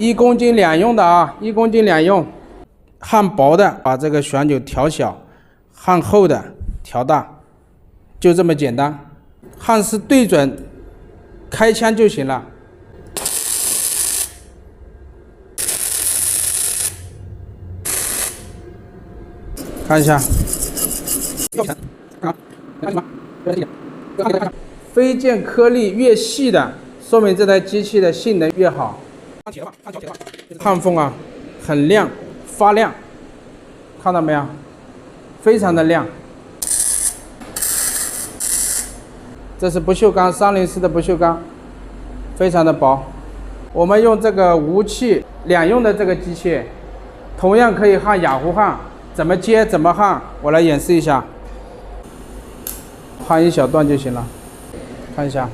1公斤两用的啊，1公斤两用。焊薄的把这个旋钮调小，焊厚的调大，就这么简单。焊丝对准，开枪就行了。看一下。飞溅颗粒越细的，说明这台机器的性能越好。焊缝啊，很亮，发亮，看到没有？非常的亮。这是不锈钢304的不锈钢，非常的薄。我们用这个无气两用的这个机器，同样可以焊氩弧焊，怎么接怎么焊，我来演示一下。焊一小段就行了，看一下。